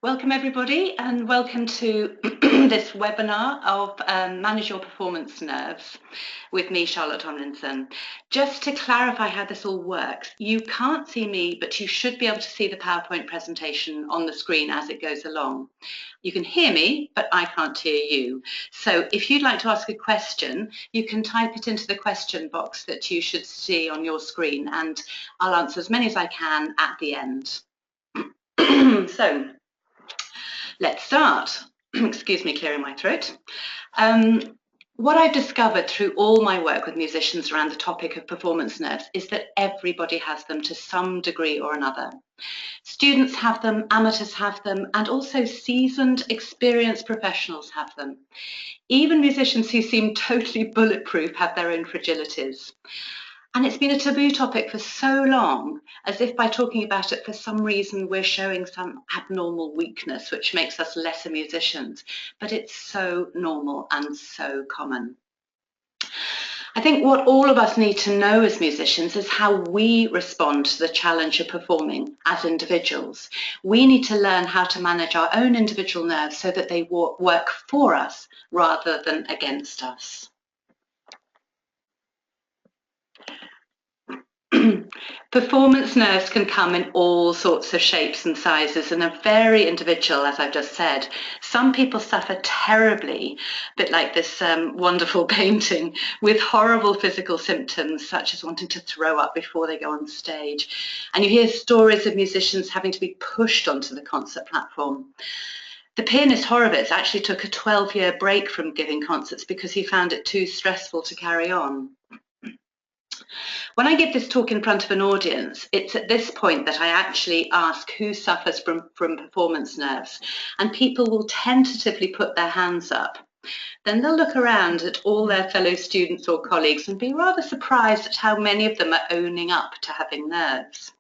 Welcome everybody and welcome to this webinar of Manage Your Performance Nerves with me, Charlotte Tomlinson. Just to clarify how this all works, you can't see me, but you should be able to see the PowerPoint presentation on the screen as it goes along. You can hear me, but I can't hear you. So if you'd like to ask a question, you can type it into the question box that you should see on your screen, and I'll answer as many as I can at the end. So, let's start. Excuse me, clearing my throat. What I've discovered through all my work with musicians around the topic of performance nerves is that everybody has them to some degree or another. Students have them, amateurs have them, and also seasoned, experienced professionals have them. Even musicians who seem totally bulletproof have their own fragilities. And it's been a taboo topic for so long, as if by talking about it for some reason we're showing some abnormal weakness which makes us lesser musicians, but it's so normal and so common. I think what all of us need to know as musicians is how we respond to the challenge of performing as individuals. We need to learn how to manage our own individual nerves so that they work for us rather than against us. Performance nerves can come in all sorts of shapes and sizes and are very individual, as I've just said. Some people suffer terribly, a bit like this wonderful painting, with horrible physical symptoms such as wanting to throw up before they go on stage. And you hear stories of musicians having to be pushed onto the concert platform. The pianist Horowitz actually took a 12-year break from giving concerts because he found it too stressful to carry on. When I give this talk in front of an audience, it's at this point that I actually ask who suffers from performance nerves, and people will tentatively put their hands up. Then they'll look around at all their fellow students or colleagues and be rather surprised at how many of them are owning up to having nerves.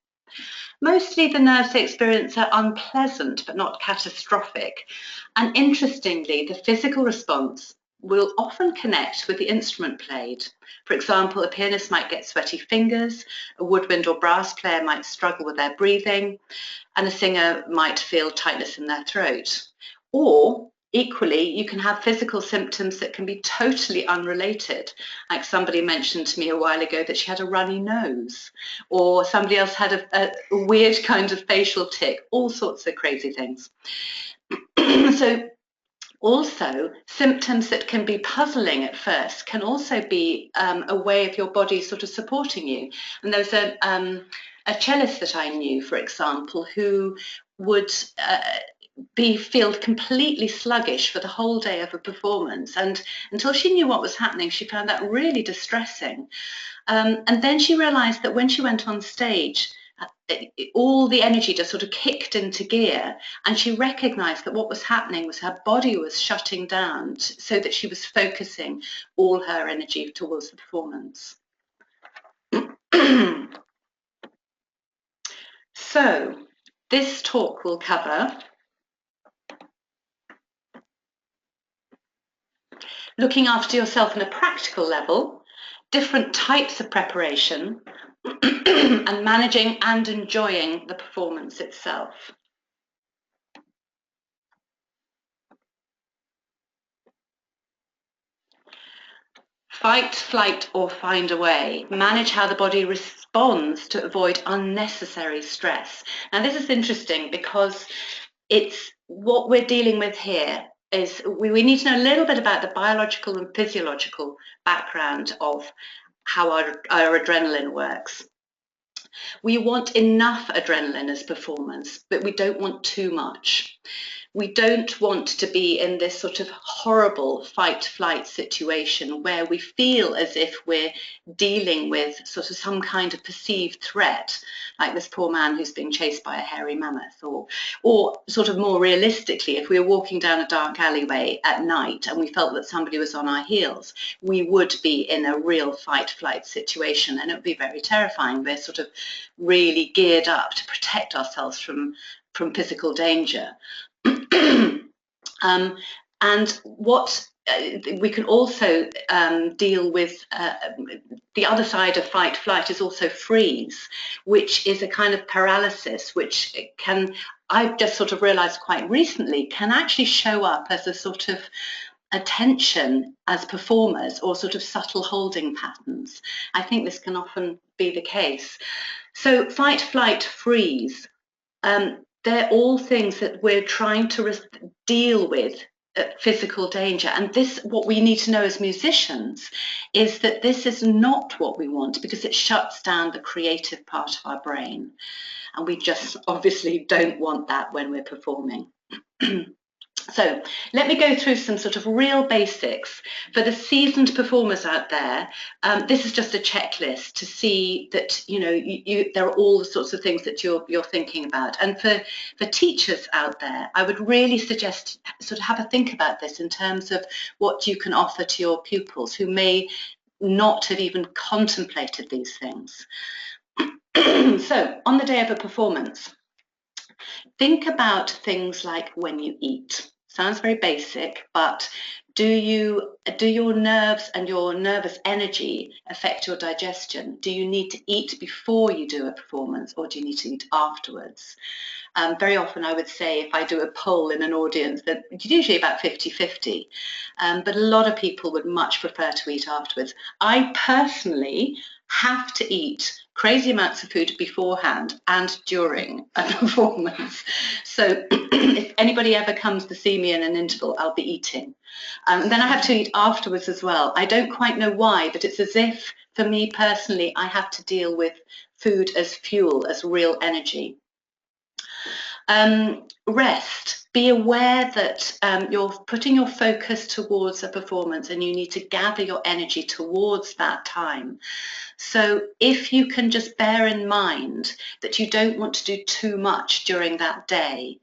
Mostly the nerves they experience are unpleasant but not catastrophic, and interestingly, the physical response will often connect with the instrument played. For example, a pianist might get sweaty fingers, a woodwind or brass player might struggle with their breathing, and a singer might feel tightness in their throat. Or equally, you can have physical symptoms that can be totally unrelated. Like somebody mentioned to me a while ago that she had a runny nose, or somebody else had a weird kind of facial tic, all sorts of crazy things. So also, symptoms that can be puzzling at first can also be a way of your body sort of supporting you. And there was a cellist that I knew, for example, who would feel completely sluggish for the whole day of a performance. And until she knew what was happening, she found that really distressing. And then she realized that when she went on stage, all the energy just sort of kicked into gear, and she recognized that what was happening was her body was shutting down so that she was focusing all her energy towards the performance. So this talk will cover looking after yourself on a practical level, different types of preparation, and managing and enjoying the performance itself. Fight, flight, or find a way. Manage how the body responds to avoid unnecessary stress. Now, this is interesting because it's what we're dealing with here is we need to know a little bit about the biological and physiological background of how our adrenaline works. We want enough adrenaline as performance, but we don't want too much. We don't want to be in this sort of horrible fight-flight situation where we feel as if we're dealing with sort of some kind of perceived threat, like this poor man who's being chased by a hairy mammoth, or sort of more realistically, if we were walking down a dark alleyway at night and we felt that somebody was on our heels, we would be in a real fight-flight situation, and it would be very terrifying. We're sort of really geared up to protect ourselves from physical danger. And what we can also deal with, the other side of fight-flight is also freeze, which is a kind of paralysis which can I've just sort of realised quite recently can actually show up as a sort of attention as performers or sort of subtle holding patterns. I think this can often be the case. So fight, flight, freeze, they're all things that we're trying to deal with physical danger. And this, what we need to know as musicians, is that this is not what we want, because it shuts down the creative part of our brain. And we just obviously don't want that when we're performing. So let me go through some sort of real basics for the seasoned performers out there. This is just a checklist to see that there are all the sorts of things that you're thinking about. And for teachers out there, I would really suggest sort of have a think about this in terms of what you can offer to your pupils who may not have even contemplated these things. So on the day of a performance, think about things like when you eat. Sounds very basic, but do your nerves and your nervous energy affect your digestion? Do you need to eat before you do a performance, or do you need to eat afterwards? Very often I would say, if I do a poll in an audience, that it's usually about 50-50, but a lot of people would much prefer to eat afterwards. I personally have to eat crazy amounts of food beforehand and during a performance. So if anybody ever comes to see me in an interval, I'll be eating. Then I have to eat afterwards as well. I don't quite know why, but it's as if, for me personally, I have to deal with food as fuel, as real energy. Rest. Be aware that you're putting your focus towards a performance and you need to gather your energy towards that time. So if you can just bear in mind that you don't want to do too much during that day.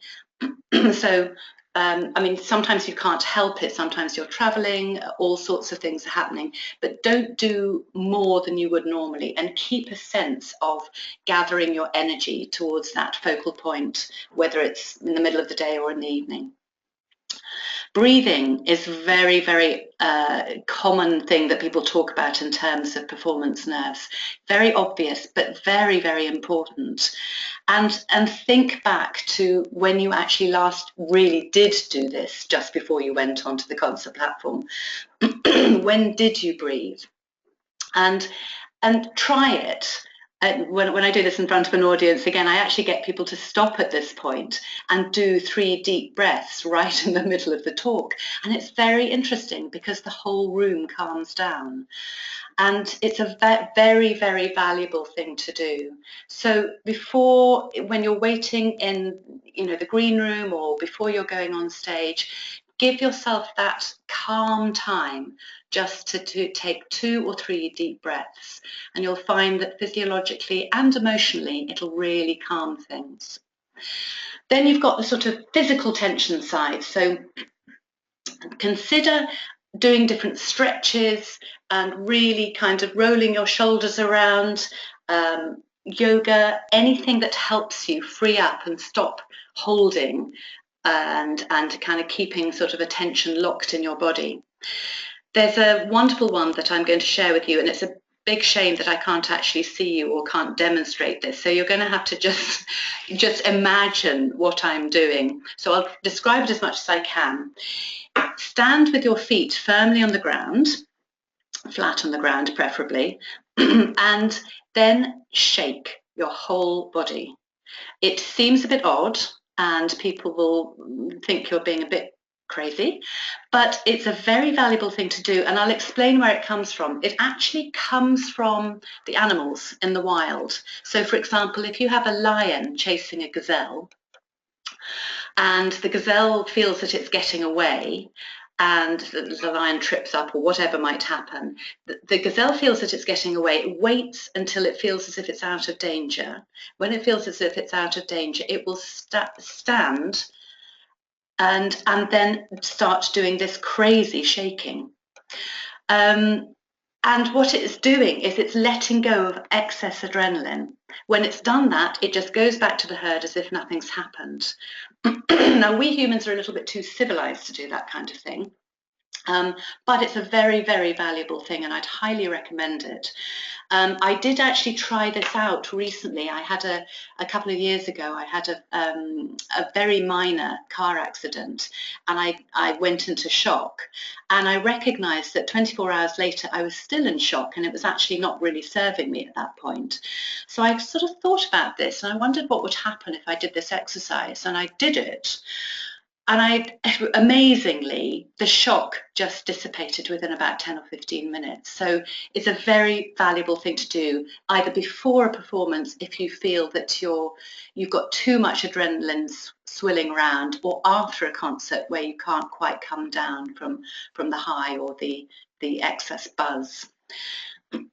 So I mean, sometimes you can't help it. Sometimes you're traveling, all sorts of things are happening, but don't do more than you would normally, and keep a sense of gathering your energy towards that focal point, whether it's in the middle of the day or in the evening. Breathing is a very, very common thing that people talk about in terms of performance nerves. Very obvious, but very, very important. And think back to when you actually last really did do this, just before you went onto the concert platform. When did you breathe? And try it. When I do this in front of an audience, again, I actually get people to stop at this point and do 3 deep breaths right in the middle of the talk. And it's very interesting because the whole room calms down. And it's a very, very valuable thing to do. So before, when you're waiting in, the green room, or before you're going on stage, give yourself that calm time just to take 2 or 3 deep breaths, and you'll find that physiologically and emotionally it'll really calm things. Then you've got the sort of physical tension side. So consider doing different stretches and really kind of rolling your shoulders around, yoga, anything that helps you free up and stop holding and kind of keeping sort of attention locked in your body. There's a wonderful one that I'm going to share with you, and it's a big shame that I can't actually see you or can't demonstrate this. So you're going to have to just imagine what I'm doing. So I'll describe it as much as I can. Stand with your feet firmly on the ground, flat on the ground preferably, and then shake your whole body. It seems a bit odd, and people will think you're being a bit crazy, but it's a very valuable thing to do, and I'll explain where it comes from. It actually comes from the animals in the wild. So for example, if you have a lion chasing a gazelle, and the gazelle feels that it's getting away, and the lion trips up or whatever might happen, the gazelle feels that it's getting away, it waits until it feels as if it's out of danger. When it feels as if it's out of danger, it will stand and then start doing this crazy shaking. And what it's doing is it's letting go of excess adrenaline. When it's done that, it just goes back to the herd as if nothing's happened. Now, we humans are a little bit too civilized to do that kind of thing. But it's a very, very valuable thing, and I'd highly recommend it. I did actually try this out recently. I had a couple of years ago, I had a very minor car accident, and I went into shock. And I recognized that 24 hours later, I was still in shock, and it was actually not really serving me at that point. So I sort of thought about this, and I wondered what would happen if I did this exercise, and I did it. And amazingly, the shock just dissipated within about 10 or 15 minutes. So it's a very valuable thing to do, either before a performance if you feel that you've got too much adrenaline swilling around, or after a concert where you can't quite come down from the high or the excess buzz.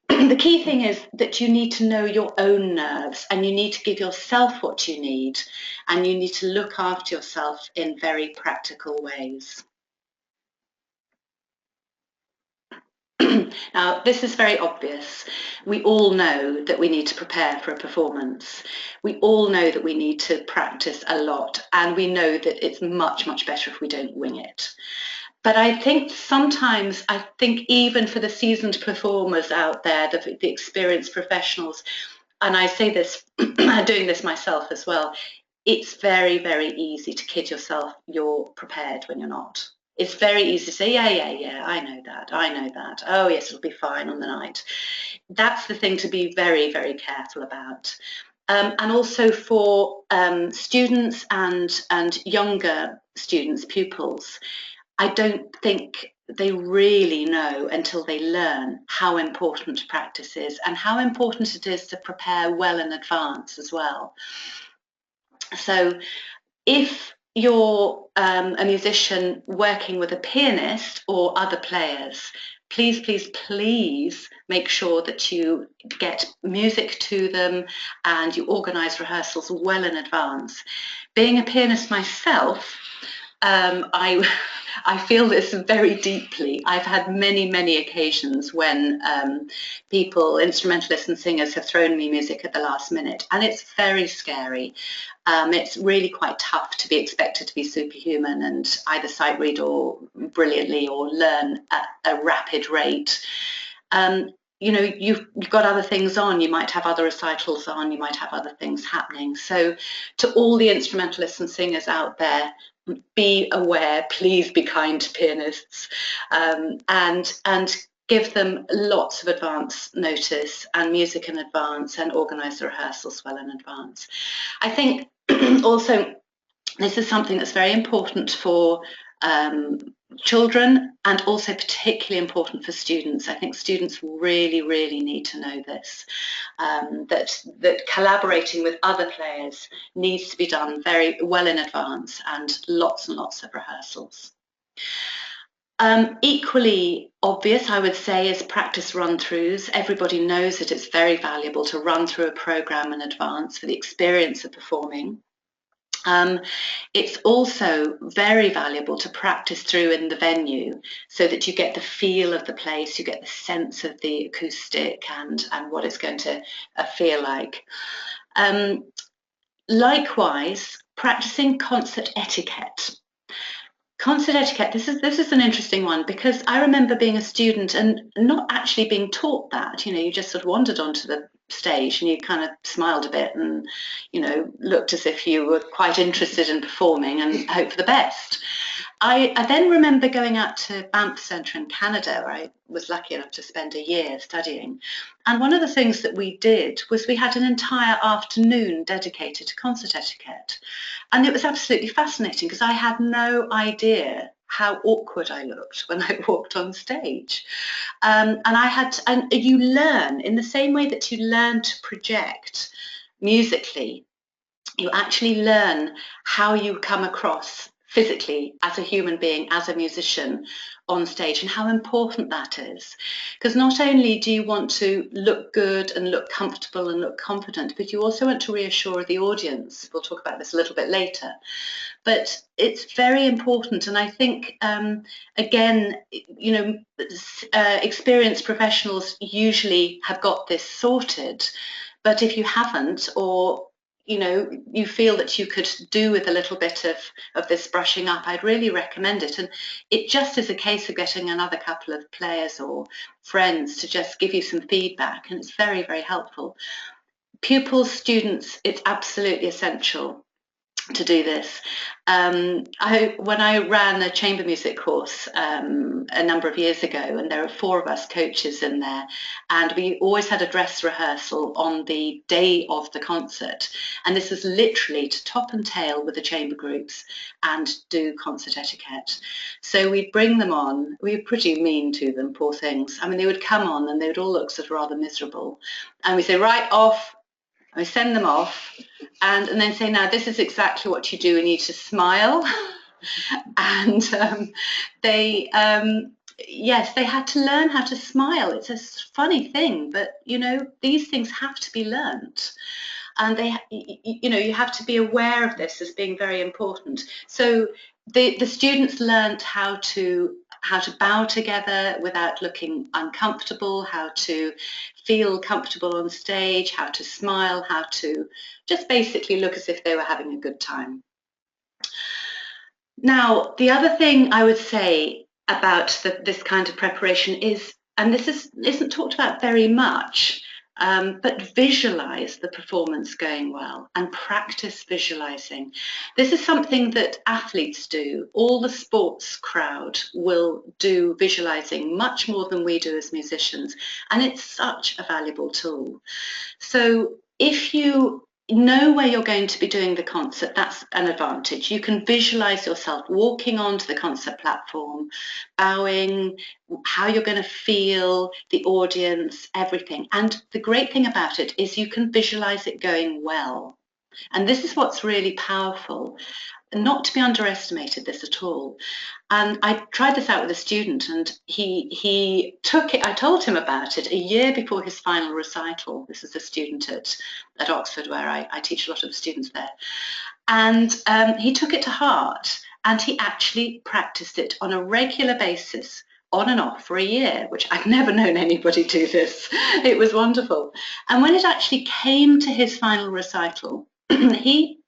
The key thing is that you need to know your own nerves, and you need to give yourself what you need, and you need to look after yourself in very practical ways. Now, this is very obvious. We all know that we need to prepare for a performance. We all know that we need to practice a lot, and we know that it's much, much better if we don't wing it. But I think sometimes, I think even for the seasoned performers out there, the experienced professionals, and I say this, doing this myself as well, it's very, very easy to kid yourself you're prepared when you're not. It's very easy to say, yeah, I know that. Oh, yes, it'll be fine on the night. That's the thing to be very, very careful about. And also for students and younger students, pupils, I don't think they really know until they learn how important practice is, and how important it is to prepare well in advance as well. So if you're a musician working with a pianist or other players, please, please, please make sure that you get music to them and you organise rehearsals well in advance. Being a pianist myself, I feel this very deeply. I've had many, many occasions when people, instrumentalists and singers, have thrown me music at the last minute, and it's very scary. It's really quite tough to be expected to be superhuman and either sight read or brilliantly or learn at a rapid rate. You know, you've got other things on, you might have other recitals on, you might have other things happening. So to all the instrumentalists and singers out there, be aware, please be kind to pianists, and give them lots of advance notice and music in advance, and organise the rehearsals well in advance. I think also this is something that's very important for children, and also particularly important for students. I think students really, really need to know this, that collaborating with other players needs to be done very well in advance, and lots of rehearsals. Equally obvious, I would say, is practice run-throughs. Everybody knows that it's very valuable to run through a programme in advance for the experience of performing. It's also very valuable to practice through in the venue, so that you get the feel of the place, you get the sense of the acoustic and what it's going to feel like. Likewise, practicing concert etiquette. Concert etiquette, this is an interesting one, because I remember being a student and not actually being taught that. You know, you just sort of wandered onto the stage and you kind of smiled a bit and, you know, looked as if you were quite interested in performing and hope for the best. I then remember going out to Banff Centre in Canada, where I was lucky enough to spend a year studying. And one of the things that we did was we had an entire afternoon dedicated to concert etiquette. And it was absolutely fascinating, because I had no idea how awkward I looked when I walked on stage. And you learn in the same way that you learn to project musically, you actually learn how you come across physically as a human being, as a musician on stage, and how important that is. Because not only do you want to look good and look comfortable and look confident, but you also want to reassure the audience. We'll talk about this a little bit later. But it's very important, and I think, again, you know, experienced professionals usually have got this sorted. But if you haven't, or you feel that you could do with a little bit of this brushing up, I'd really recommend it. And it just is a case of getting another couple of players or friends to just give you some feedback, and it's very, very helpful. Pupils, students, it's absolutely essential to do this. When I ran a chamber music course a number of years ago, and there were 4 of us coaches in there, and we always had a dress rehearsal on the day of the concert, and this was literally to top and tail with the chamber groups and do concert etiquette. So we'd bring them on. We were pretty mean to them, poor things. I mean, they would come on and they would all look sort of rather miserable, and we say, right, off. I send them off and then say, now this is exactly what you do. We need to smile. And yes, they had to learn how to smile. It's a funny thing, but these things have to be learnt. And you have to be aware of this as being very important. So the students learnt how to bow together without looking uncomfortable, how to feel comfortable on stage, how to smile, how to just basically look as if they were having a good time. Now, the other thing I would say about this kind of preparation is, and this isn't talked about very much, but visualize the performance going well and practice visualizing. This is something that athletes do. All the sports crowd will do visualizing much more than we do as musicians, and it's such a valuable tool. So if you know where you're going to be doing the concert, that's an advantage. You can visualize yourself walking onto the concert platform, bowing, how you're going to feel, the audience, everything. And the great thing about it is you can visualize it going well. And this is what's really powerful. Not to be underestimated, this at all. And I tried this out with a student, and he took it. I told him about it a year before his final recital. This is a student at Oxford, where I teach a lot of students there. And he took it to heart, and he actually practiced it on a regular basis, on and off, for a year, which I've never known anybody do this. It was wonderful. And when it actually came to his final recital, he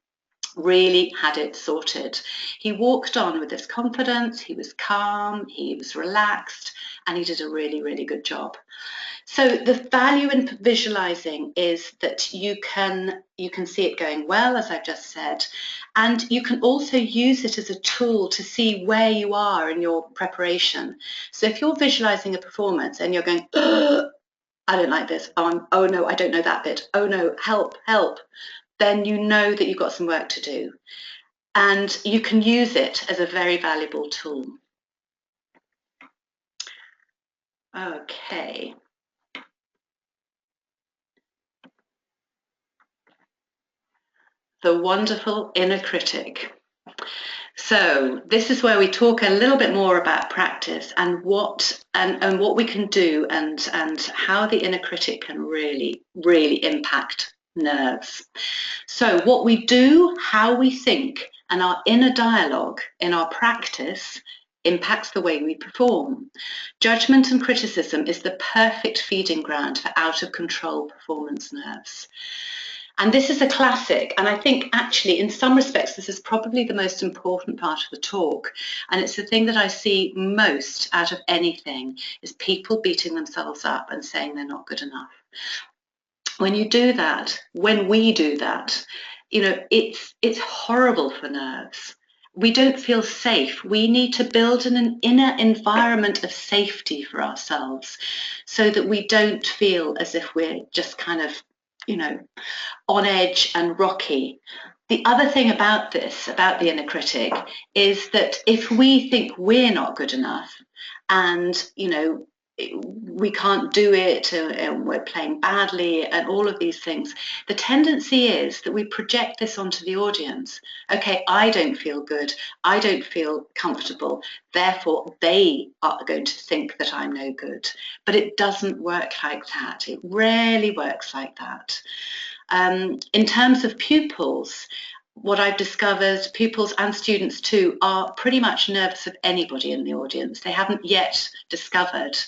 really had it sorted. He walked on with this confidence, he was calm, he was relaxed, and he did a really, really good job. So the value in visualizing is that you can see it going well, as I've just said, and you can also use it as a tool to see where you are in your preparation. So if you're visualizing a performance and you're going, I don't like this, oh no, I don't know that bit, oh no, help, help, then you know that you've got some work to do. And you can use it as a very valuable tool. Okay. The wonderful inner critic. So this is where we talk a little bit more about practice and what we can do and how the inner critic can really, really impact nerves. So what we do, how we think, and our inner dialogue in our practice impacts the way we perform. Judgment and criticism is the perfect feeding ground for out of control performance nerves. And this is a classic, and I think actually in some respects this is probably the most important part of the talk, and it's the thing that I see most out of anything, is people beating themselves up and saying they're not good enough. When you do that, when we do that, it's horrible for nerves. We don't feel safe. We need to build an inner environment of safety for ourselves so that we don't feel as if we're just kind of on edge and rocky. The other thing about this, about the inner critic, is that if we think we're not good enough and, we can't do it and we're playing badly and all of these things, the tendency is that we project this onto the audience. Okay, I don't feel good, I don't feel comfortable, therefore they are going to think that I'm no good. But it doesn't work like that. It rarely works like that. In terms of pupils, what I've discovered, pupils and students too, are pretty much nervous of anybody in the audience. They haven't yet discovered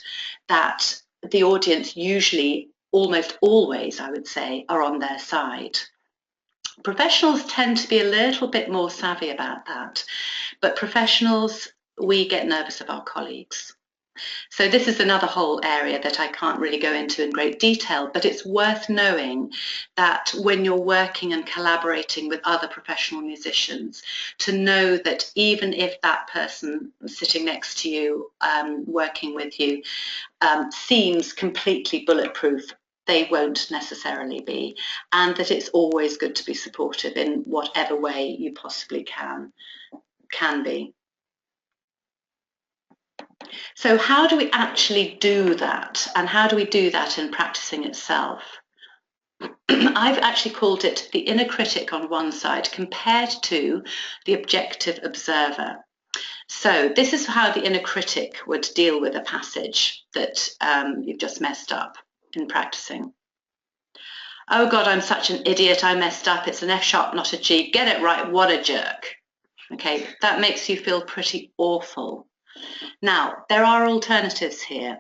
that the audience usually, almost always, I would say, are on their side. Professionals tend to be a little bit more savvy about that, but professionals, we get nervous of our colleagues. So this is another whole area that I can't really go into in great detail, but it's worth knowing that when you're working and collaborating with other professional musicians, to know that even if that person sitting next to you, working with you, seems completely bulletproof, they won't necessarily be, and that it's always good to be supportive in whatever way you possibly can be. So how do we actually do that? And how do we do that in practicing itself? I've actually called it the inner critic on one side compared to the objective observer. So this is how the inner critic would deal with a passage that you've just messed up in practicing. Oh God, I'm such an idiot, I messed up, it's an F sharp, not a G, get it right, what a jerk. Okay, that makes you feel pretty awful. Now, there are alternatives here.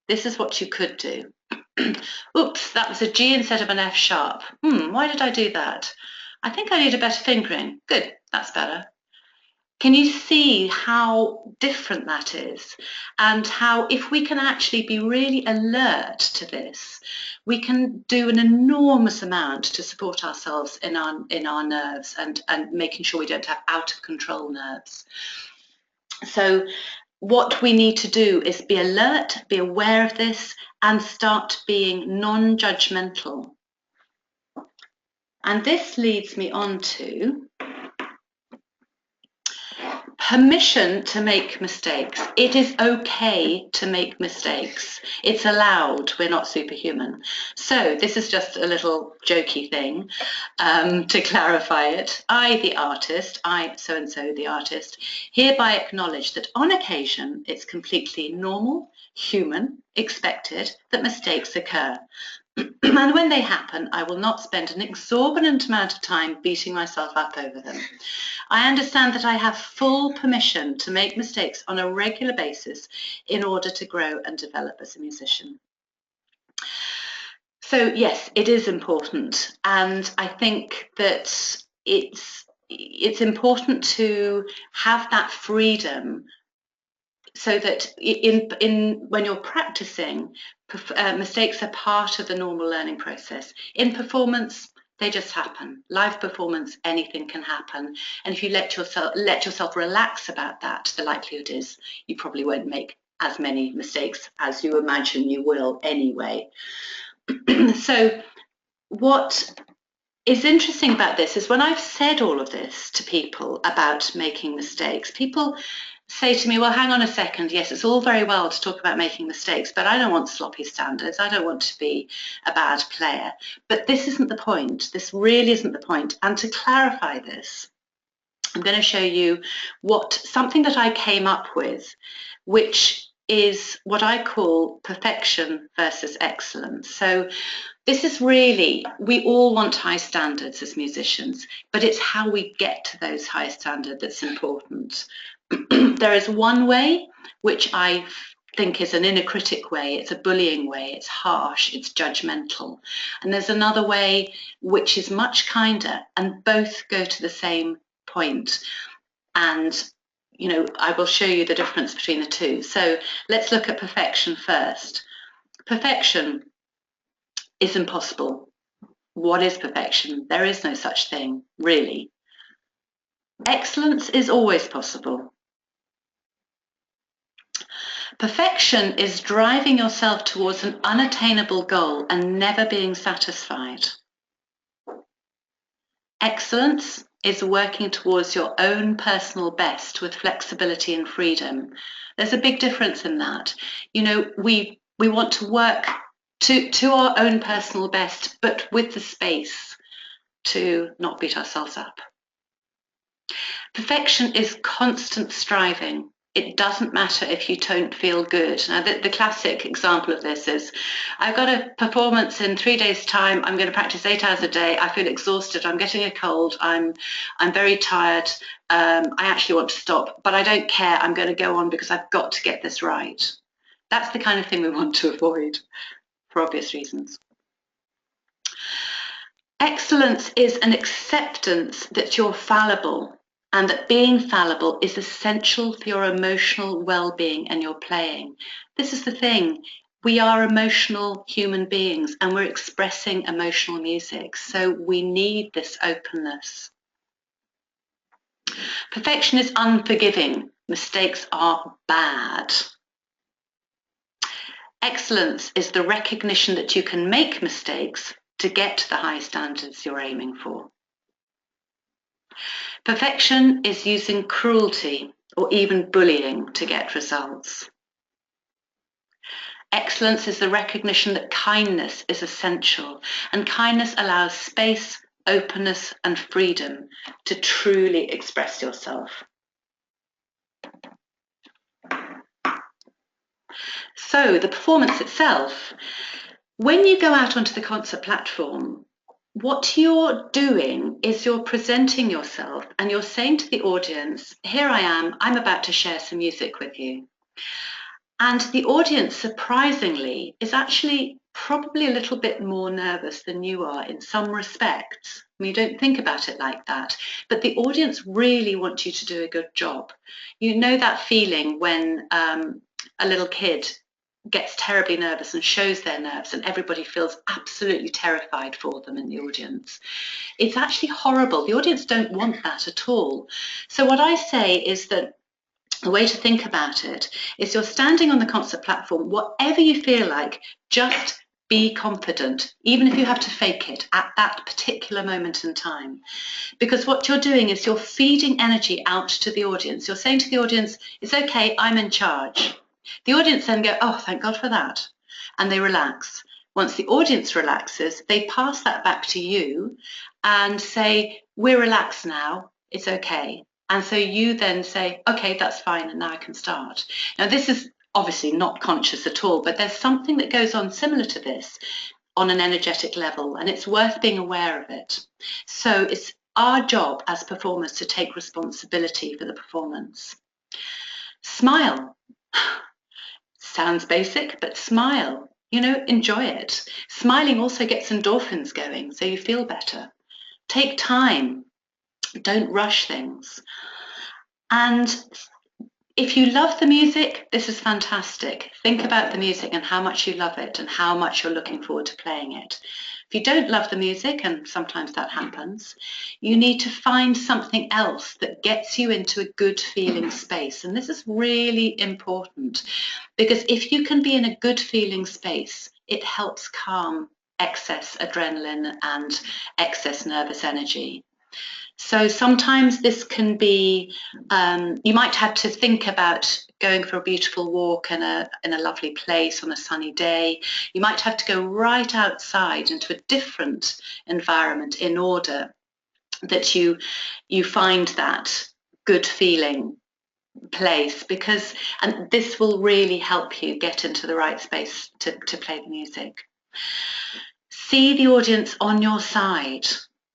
This is what you could do. Oops, that was a G instead of an F sharp. Why did I do that? I think I need a better fingering. Good, that's better. Can you see how different that is? And how if we can actually be really alert to this, we can do an enormous amount to support ourselves in our nerves and making sure we don't have out of control nerves. So what we need to do is be alert, be aware of this, and start being non-judgmental. And this leads me on to permission to make mistakes. It is okay to make mistakes. It's allowed. We're not superhuman. So this is just a little jokey thing to clarify it. I, the artist, I, so-and-so, the artist, hereby acknowledge that on occasion it's completely normal, human, expected that mistakes occur. And when they happen, I will not spend an exorbitant amount of time beating myself up over them. I understand that I have full permission to make mistakes on a regular basis in order to grow and develop as a musician. So yes, it is important, and I think that it's important to have that freedom so that when you're practicing, mistakes are part of the normal learning process. In performance, they just happen. Live performance, anything can happen. And if you let yourself relax about that, the likelihood is you probably won't make as many mistakes as you imagine you will anyway. So what is interesting about this is when I've said all of this to people about making mistakes, people say to me, well, hang on a second, yes, it's all very well to talk about making mistakes, but I don't want sloppy standards. I don't want to be a bad player. But this isn't the point. This really isn't the point. And to clarify this, I'm going to show you something that I came up with, which is what I call perfection versus excellence. So this is really, we all want high standards as musicians, but it's how we get to those high standards that's important. There is one way, which I think is an inner critic way, it's a bullying way, it's harsh, it's judgmental. And there's another way which is much kinder, and both go to the same point. And I will show you the difference between the two. So let's look at perfection first. Perfection is impossible. What is perfection? There is no such thing, really. Excellence is always possible. Perfection is driving yourself towards an unattainable goal and never being satisfied. Excellence is working towards your own personal best with flexibility and freedom. There's a big difference in that. We want to work to our own personal best, but with the space to not beat ourselves up. Perfection is constant striving. It doesn't matter if you don't feel good. Now, the classic example of this is, I've got a performance in 3 days' time. I'm going to practice 8 hours a day. I feel exhausted. I'm getting a cold. I'm very tired. I actually want to stop, but I don't care. I'm going to go on because I've got to get this right. That's the kind of thing we want to avoid for obvious reasons. Excellence is an acceptance that you're fallible and that being fallible is essential for your emotional well-being and your playing. This is the thing. We are emotional human beings and we're expressing emotional music, so we need this openness. Perfection is unforgiving. Mistakes are bad. Excellence is the recognition that you can make mistakes to get to the high standards you're aiming for. Perfection is using cruelty or even bullying to get results. Excellence is the recognition that kindness is essential, and kindness allows space, openness, and freedom to truly express yourself. So, the performance itself, when you go out onto the concert platform, what you're doing is you're presenting yourself and you're saying to the audience, here I am, I'm about to share some music with you. And the audience, surprisingly, is actually probably a little bit more nervous than you are in some respects. I mean, you don't think about it like that, but the audience really want you to do a good job. You know that feeling when a little kid gets terribly nervous and shows their nerves and everybody feels absolutely terrified for them in the audience. It's actually horrible. The audience don't want that at all. So what I say is that the way to think about it is you're standing on the concert platform, whatever you feel like, just be confident, even if you have to fake it at that particular moment in time. Because what you're doing is you're feeding energy out to the audience. You're saying to the audience, it's okay, I'm in charge. The audience then go, oh, thank God for that. And they relax. Once the audience relaxes, they pass that back to you and say, we're relaxed now, it's okay. And so you then say, okay, that's fine, and now I can start. Now, this is obviously not conscious at all, but there's something that goes on similar to this on an energetic level, and it's worth being aware of it. So it's our job as performers to take responsibility for the performance. Smile. Sounds basic, but smile. Enjoy it. Smiling also gets endorphins going, so you feel better. Take time. Don't rush things. And if you love the music, this is fantastic. Think about the music and how much you love it and how much you're looking forward to playing it. If you don't love the music, and sometimes that happens, you need to find something else that gets you into a good feeling space. And this is really important because if you can be in a good feeling space, it helps calm excess adrenaline and excess nervous energy. So sometimes this can be, you might have to think about going for a beautiful walk in a lovely place on a sunny day. You might have to go right outside into a different environment in order that you find that good feeling place, and this will really help you get into the right space to play the music. See the audience on your side.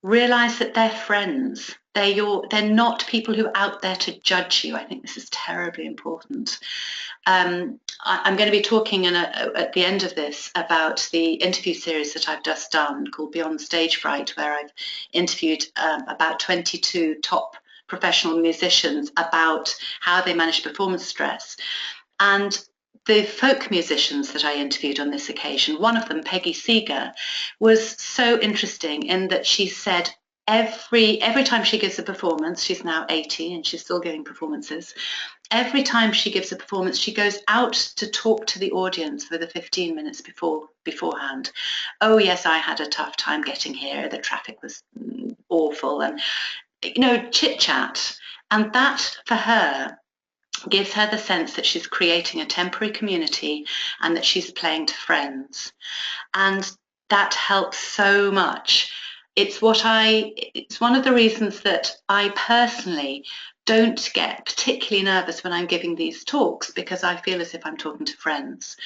Realize that they're friends. They're not people who are out there to judge you. I think this is terribly important. I'm going to be talking at the end of this about the interview series that I've just done called Beyond Stage Fright, where I've interviewed about 22 top professional musicians about how they manage performance stress. And the folk musicians that I interviewed on this occasion, one of them, Peggy Seeger, was so interesting in that she said every time she gives a performance, she's now 80 and she's still giving performances, every time she gives a performance, she goes out to talk to the audience for the 15 minutes beforehand. Oh yes, I had a tough time getting here, the traffic was awful, and chit chat. And that for her gives her the sense that she's creating a temporary community and that she's playing to friends. And that helps so much. It's one of the reasons that I personally don't get particularly nervous when I'm giving these talks, because I feel as if I'm talking to friends.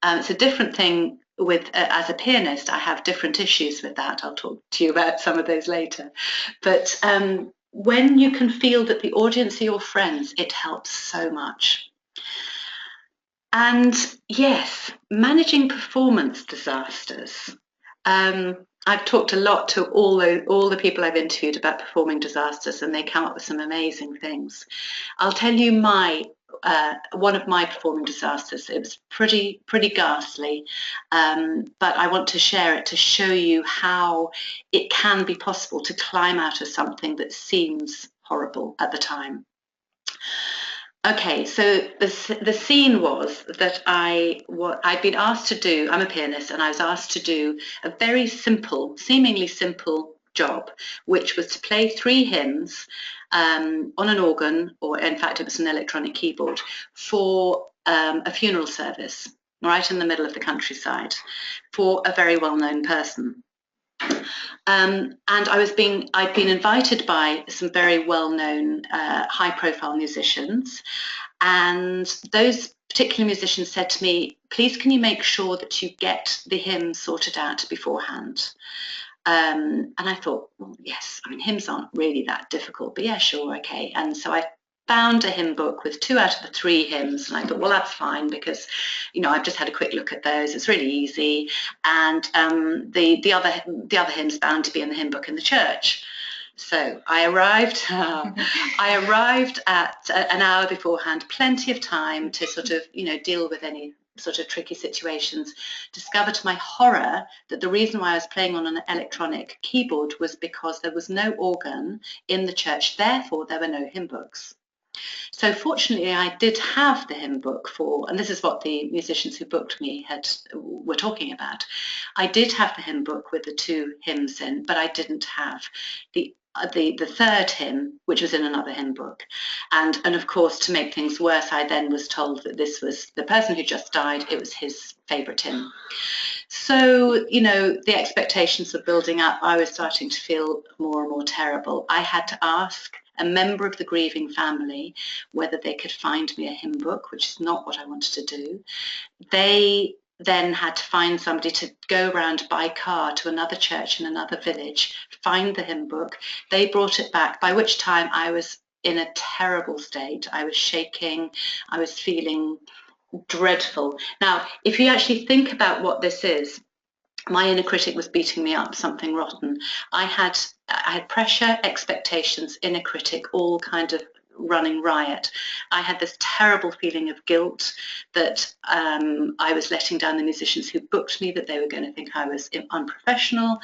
It's a different thing with as a pianist. I have different issues with that. I'll talk to you about some of those later. But when you can feel that the audience are your friends, it helps so much. And yes, managing performance disasters. I've talked a lot to all the people I've interviewed about performing disasters, and they come up with some amazing things. I'll tell you my one of my performing disasters. It was pretty ghastly, but I want to share it to show you how it can be possible to climb out of something that seems horrible at the time. Okay, so the scene was that I'd been asked to do. I'm a pianist, and I was asked to do a very simple, seemingly simple job, which was to play three hymns on an organ, or in fact, it was an electronic keyboard, for a funeral service right in the middle of the countryside for a very well-known person. And I'd been invited by some very well-known, high-profile musicians, and those particular musicians said to me, "Please, can you make sure that you get the hymns sorted out beforehand?" And I thought, well, yes, I mean, hymns aren't really that difficult, but yeah, sure, okay. And so I found a hymn book with 2 out of the 3 hymns, and I thought, well, that's fine because, I've just had a quick look at those. It's really easy, and the other hymns bound to be in the hymn book in the church. So I arrived. I arrived at an hour beforehand, plenty of time to sort of, deal with any sort of tricky situations. Discovered to my horror that the reason why I was playing on an electronic keyboard was because there was no organ in the church. Therefore, there were no hymn books. So fortunately, I did have the hymn book and this is what the musicians who booked me were talking about. I did have the hymn book with the 2 hymns in, but I didn't have the third hymn, which was in another hymn book. And of course, to make things worse, I then was told that this was the person who just died. It was his favourite hymn. So, the expectations were building up. I was starting to feel more and more terrible. I had to ask a member of the grieving family whether they could find me a hymn book, which is not what I wanted to do. They then had to find somebody to go around by car to another church in another village, find the hymn book. They brought it back, by which time I was in a terrible state. I was shaking. I was feeling dreadful. Now, if you actually think about what this is, my inner critic was beating me up something rotten. I had pressure, expectations, inner critic, all kind of running riot. I had this terrible feeling of guilt that I was letting down the musicians who booked me, that they were going to think I was unprofessional.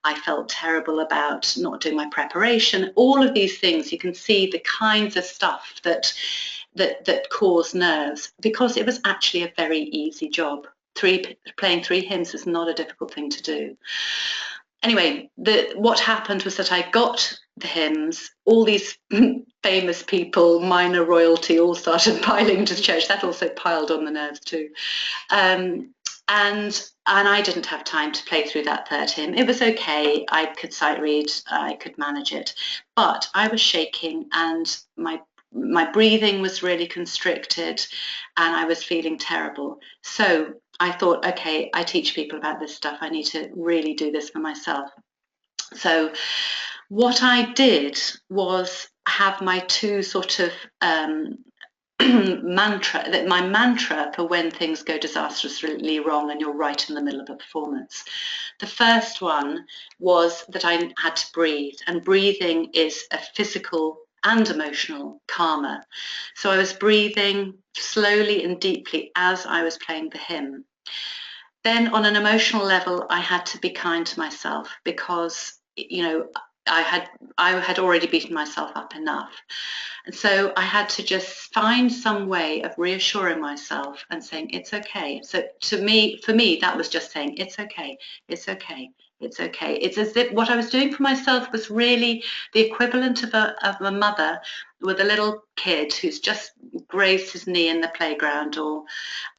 I felt terrible about not doing my preparation. All of these things, you can see the kinds of stuff that cause nerves, because it was actually a very easy job. Playing 3 hymns is not a difficult thing to do. Anyway, what happened was that I got the hymns. All these famous people, minor royalty, all started piling to the church. That also piled on the nerves too. And I didn't have time to play through that third hymn. It was okay. I could sight read. I could manage it. But I was shaking, and my breathing was really constricted, and I was feeling terrible. So I thought, okay, I teach people about this stuff. I need to really do this for myself. So what I did was have my 2 sort of my mantra for when things go disastrously wrong and you're right in the middle of a performance. The first one was that I had to breathe, and breathing is a physical and emotional calmer. So I was breathing slowly and deeply as I was playing the hymn. Then on an emotional level, I had to be kind to myself, because, I had already beaten myself up enough. And so I had to just find some way of reassuring myself and saying, it's okay. So for me, that was just saying, it's okay, it's okay, it's okay. It's as if what I was doing for myself was really the equivalent of a mother with a little kid who's just grazed his knee in the playground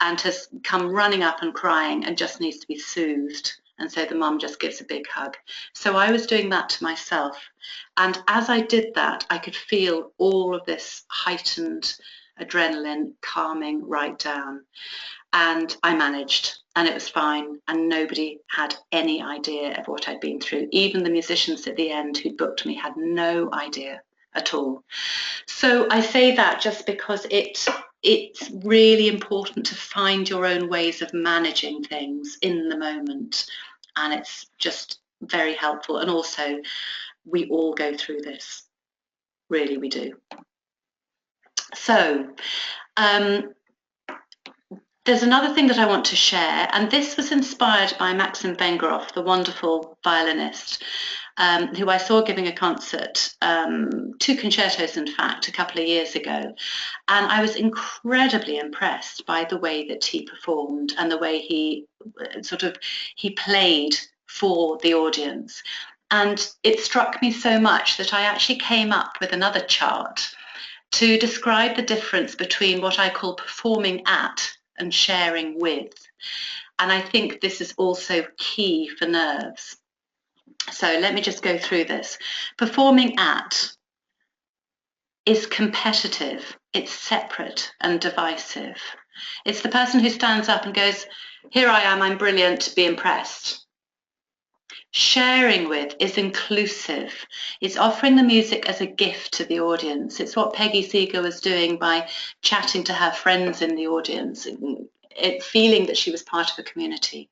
and has come running up and crying and just needs to be soothed. And so the mum just gives a big hug. So I was doing that to myself. And as I did that, I could feel all of this heightened adrenaline calming right down. And I managed, and it was fine. And nobody had any idea of what I'd been through. Even the musicians at the end who booked me had no idea at all. So I say that just because it's really important to find your own ways of managing things in the moment. And it's just very helpful. And also, we all go through this. Really, we do. So, there's another thing that I want to share, and this was inspired by Maxim Vengerov, the wonderful violinist, who I saw giving a concert, 2 concertos in fact, a couple of years ago. And I was incredibly impressed by the way that he performed and the way he played for the audience. And it struck me so much that I actually came up with another chart to describe the difference between what I call performing at and sharing with. And I think this is also key for nerves. So let me just go through this. Performing at is competitive, it's separate and divisive. It's the person who stands up and goes, here I am, I'm brilliant, be impressed. Sharing with is inclusive. It's offering the music as a gift to the audience. It's what Peggy Seeger was doing by chatting to her friends in the audience, feeling that she was part of a community.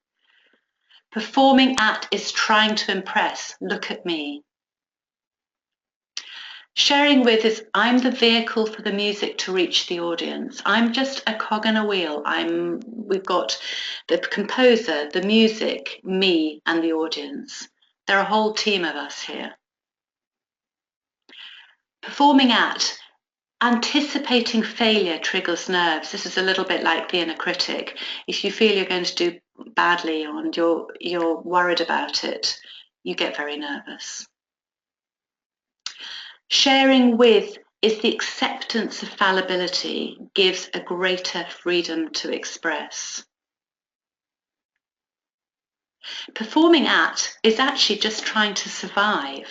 Performing at is trying to impress. Look at me. Sharing with is I'm the vehicle for the music to reach the audience. I'm just a cog in a wheel. We've got the composer, the music, me, and the audience. There are a whole team of us here. Performing at, anticipating failure triggers nerves. This is a little bit like the inner critic. If you feel you're going to do badly and you're worried about it, you get very nervous. Sharing with is the acceptance of fallibility, gives a greater freedom to express. Performing at is actually just trying to survive.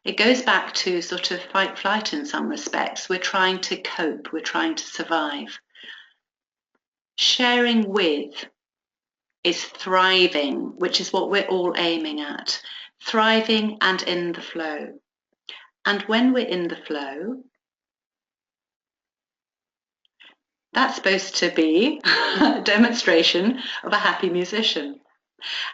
It goes back to sort of fight flight in some respects. We're trying to cope, we're trying to survive. Sharing with is thriving, which is what we're all aiming at. Thriving and in the flow. And when we're in the flow, that's supposed to be a demonstration of a happy musician.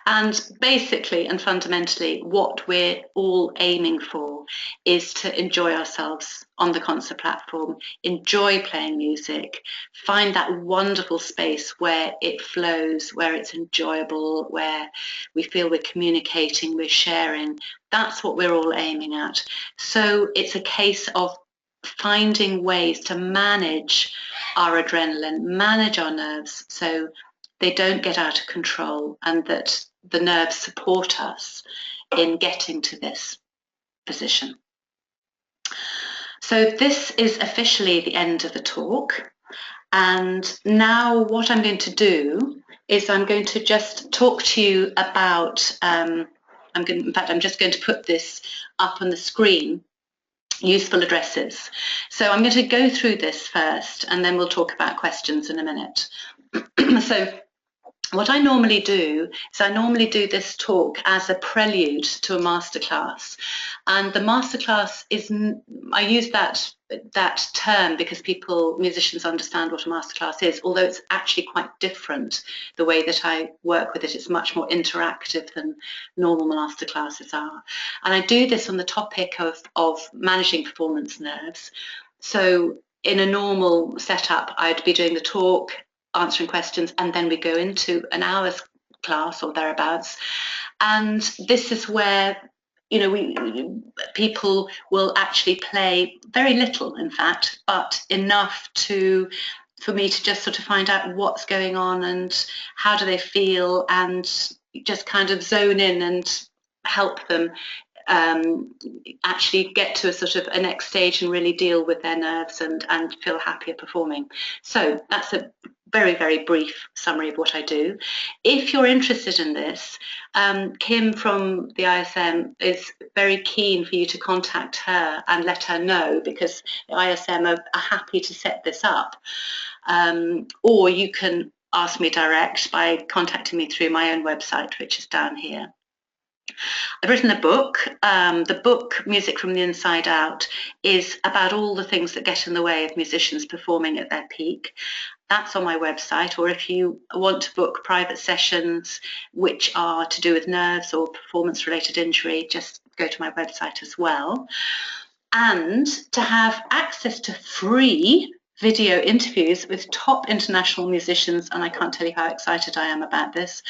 And basically and fundamentally, what we're all aiming for is to enjoy ourselves on the concert platform, enjoy playing music, find that wonderful space where it flows, where it's enjoyable, where we feel we're communicating, we're sharing. That's what we're all aiming at. So it's a case of finding ways to manage our adrenaline, manage our nerves so they don't get out of control, and that the nerves support us in getting to this position. So this is officially the end of the talk. And now what I'm going to do is I'm going to just talk to you about, I'm just going to put this up on the screen, useful addresses. So I'm going to go through this first, and then we'll talk about questions in a minute. So what I normally do is I normally do this talk as a prelude to a masterclass, and the masterclass is, I use that term because musicians understand what a masterclass is, although it's actually quite different. The way that I work with it is much more interactive than normal masterclasses are. And I do this on the topic of managing performance nerves. So in a normal setup, I'd be doing the talk, answering questions, and then we go into an hour's class or thereabouts. And this is where, people will actually play very little, in fact, but enough for me to just sort of find out what's going on and how do they feel, and just kind of zone in and help them actually get to a sort of a next stage and really deal with their nerves and feel happier performing. So that's a very, very brief summary of what I do. If you're interested in this, Kim from the ISM is very keen for you to contact her and let her know, because the ISM are happy to set this up. Or you can ask me direct by contacting me through my own website, which is down here. I've written a book. The book, Music from the Inside Out, is about all the things that get in the way of musicians performing at their peak. That's on my website, or if you want to book private sessions which are to do with nerves or performance-related injury, just go to my website as well. And to have access to free video interviews with top international musicians, and I can't tell you how excited I am about this,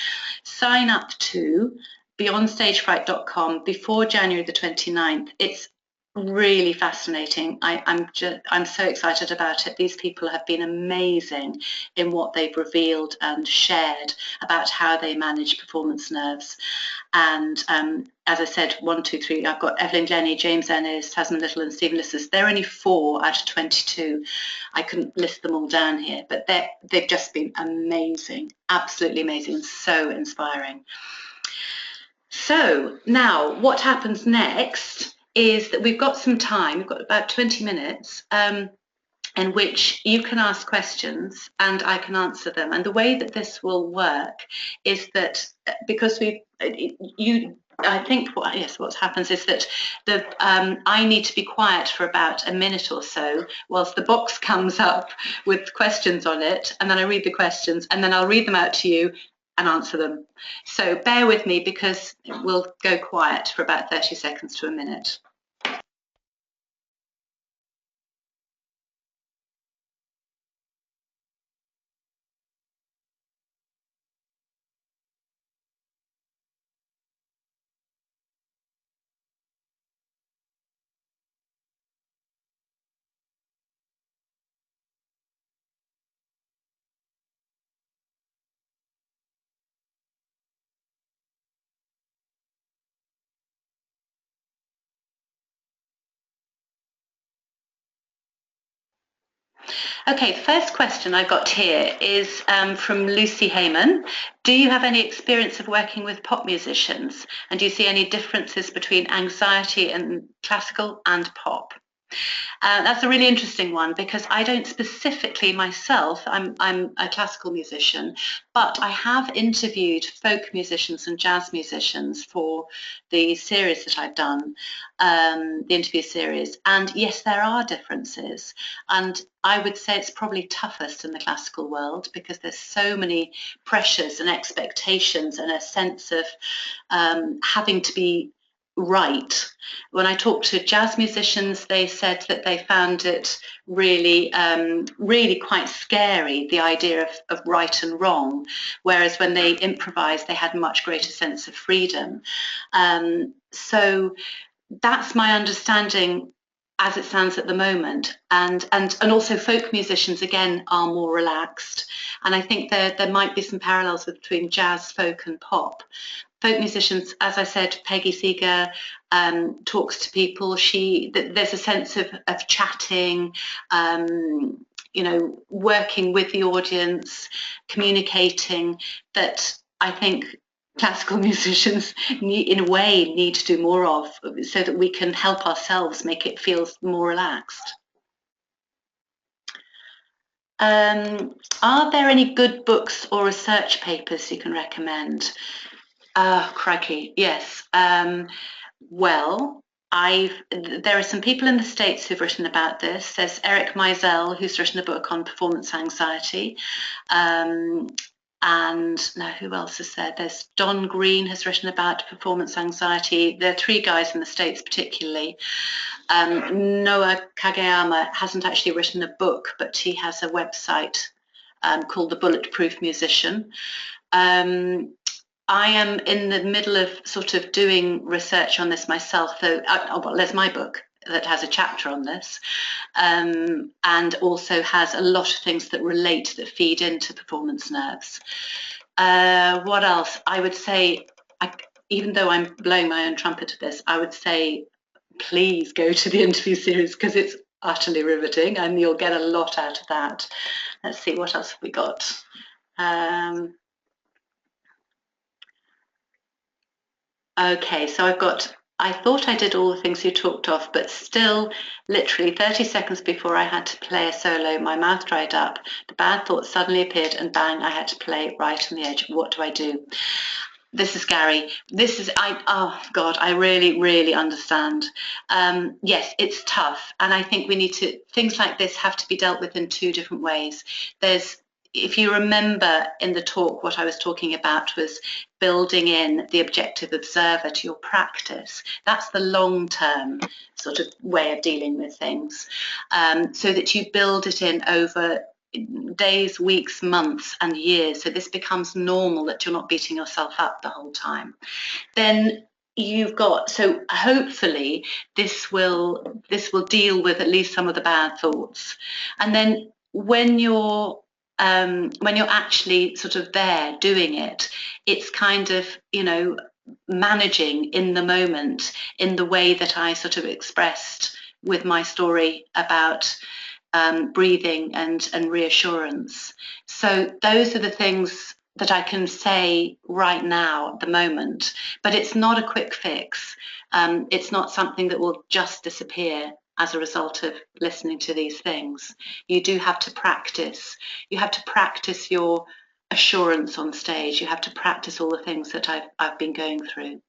sign up to beyondstagefright.com before January the 29th. It's really fascinating. I'm so excited about it. These people have been amazing in what they've revealed and shared about how they manage performance nerves. And as I said, 1, 2, 3, I've got Evelyn Glennie, James Ennis, Tasman Little and Stephen Lissers. They're only 4 out of 22. I couldn't list them all down here, but they've just been amazing, absolutely amazing, so inspiring. So now what happens next is that we've got some time, we've got about 20 minutes in which you can ask questions and I can answer them. And the way that this will work is that because I think what happens is that I need to be quiet for about a minute or so whilst the box comes up with questions on it, and then I read the questions and then I'll read them out to you and answer them. So bear with me because we'll go quiet for about 30 seconds to a minute. Okay, first question I got here is from Lucy Heyman. Do you have any experience of working with pop musicians? And do you see any differences between anxiety and classical and pop? That's a really interesting one because I don't specifically myself, I'm a classical musician, but I have interviewed folk musicians and jazz musicians for the series that I've done, the interview series. And yes, there are differences. And I would say it's probably toughest in the classical world because there's so many pressures and expectations and a sense of having to be right. When I talked to jazz musicians, they said that they found it really, really quite scary, the idea of right and wrong, whereas when they improvised, they had a much greater sense of freedom. So that's my understanding as it stands at the moment, and also folk musicians again are more relaxed, and I think there might be some parallels between jazz, folk, and pop. Folk musicians, as I said, Peggy Seeger talks to people. There's a sense of chatting, working with the audience, communicating that I think classical musicians in a way need to do more of so that we can help ourselves make it feel more relaxed. Are there any good books or research papers you can recommend? Crikey, yes. Well, there are some people in the States who've written about this. There's Eric Meisel, who's written a book on performance anxiety. And now who else has said? There's Don Green has written about performance anxiety. There are 3 guys in the States particularly. Noah Kageyama hasn't actually written a book, but he has a website called The Bulletproof Musician. I am in the middle of sort of doing research on this myself, though. Well, there's my book that has a chapter on this, and also has a lot of things that relate, that feed into performance nerves. What else? I would say, even though I'm blowing my own trumpet at this, I would say, please go to the interview series because it's utterly riveting and you'll get a lot out of that. Let's see, what else have we got? Okay, so I thought I did all the things you talked of, but still, literally 30 seconds before I had to play a solo, my mouth dried up, the bad thoughts suddenly appeared, and bang, I had to play right on the edge. What do I do? This is Gary. Oh God, I really, really understand. Yes, it's tough. And I think things like this have to be dealt with in two different ways. If you remember in the talk, what I was talking about was building in the objective observer to your practice. That's the long term sort of way of dealing with things, so that you build it in over days, weeks, months, and years. So this becomes normal, that you're not beating yourself up the whole time. Then so hopefully this will deal with at least some of the bad thoughts. And then when you're actually sort of there doing it, it's kind of, managing in the moment in the way that I sort of expressed with my story about breathing and reassurance. So those are the things that I can say right now at the moment, but it's not a quick fix. It's not something that will just disappear as a result of listening to these things. You do have to practice. You have to practice your assurance on stage. You have to practice all the things that I've been going through.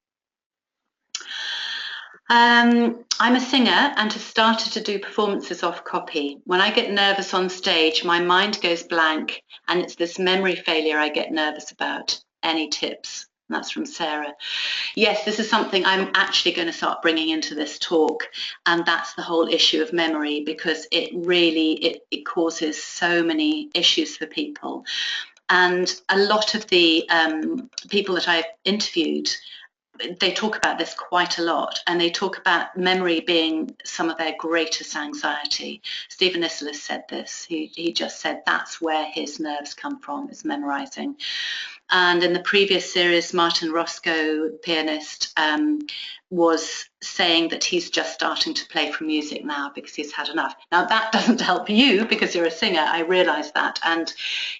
I'm a singer and have started to do performances off copy. When I get nervous on stage, my mind goes blank, and it's this memory failure I get nervous about. Any tips? And that's from Sarah. Yes, this is something I'm actually going to start bringing into this talk, and that's the whole issue of memory, because it really it causes so many issues for people. And a lot of the people that I've interviewed, they talk about this quite a lot, and they talk about memory being some of their greatest anxiety. Stephen Isserlis said this. He just said that's where his nerves come from, is memorizing. And in the previous series, Martin Roscoe, pianist, was saying that he's just starting to play from music now because he's had enough. Now, that doesn't help you because you're a singer. I realise that. And,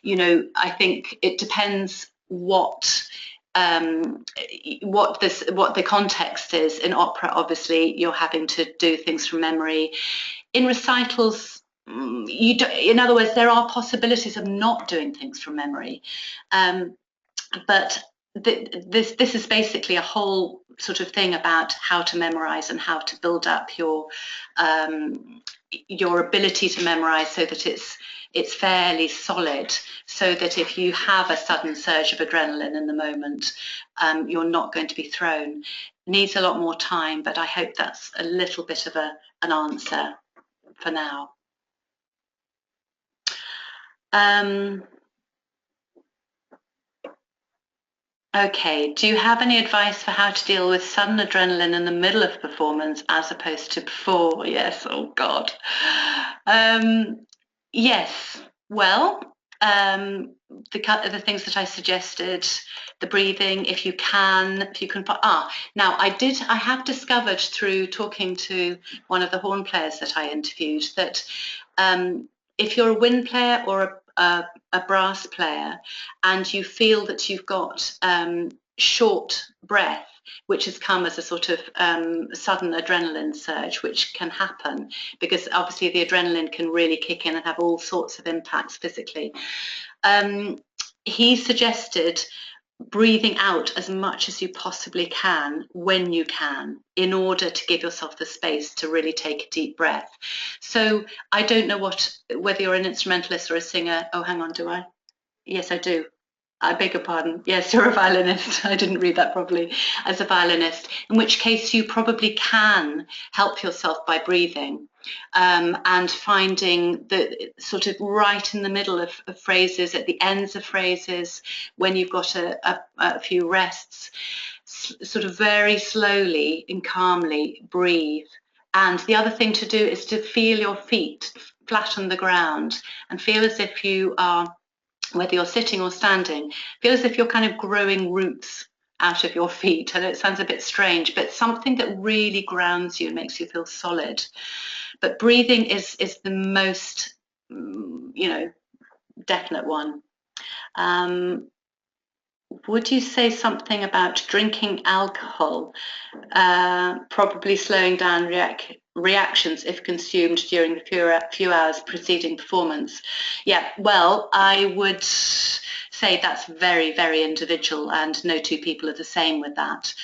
I think it depends what the context is. In opera, obviously, you're having to do things from memory. In recitals, in other words, there are possibilities of not doing things from memory. But this is basically a whole sort of thing about how to memorize and how to build up your ability to memorize so that it's fairly solid, so that if you have a sudden surge of adrenaline in the moment, you're not going to be thrown. It needs a lot more time, but I hope that's a little bit of an answer for now. Okay, do you have any advice for how to deal with sudden adrenaline in the middle of performance as opposed to before? Yes, oh God. Yes, well, the things that I suggested, the breathing, if you can. Now I have discovered through talking to one of the horn players that I interviewed that if you're a wind player or a brass player and you feel that you've got short breath, which has come as a sort of sudden adrenaline surge, which can happen because obviously the adrenaline can really kick in and have all sorts of impacts physically. He suggested breathing out as much as you possibly can when you can, in order to give yourself the space to really take a deep breath. So I don't know whether you're an instrumentalist or a singer. Oh, hang on, do I? Yes, I do. I beg your pardon. Yes, you're a violinist. I didn't read that properly. As a violinist, in which case you probably can help yourself by breathing and finding the sort of right in the middle of phrases, at the ends of phrases, when you've got a few rests, sort of very slowly and calmly breathe. And the other thing to do is to feel your feet flat on the ground and feel as if you are, whether you're sitting or standing, feel as if you're kind of growing roots out of your feet. I know it sounds a bit strange, but something that really grounds you and makes you feel solid. But breathing is the most, definite one. Would you say something about drinking alcohol, probably slowing down reactions if consumed during the few hours preceding performance? Yeah, well, I would say that's very, very individual, and no two people are the same with that.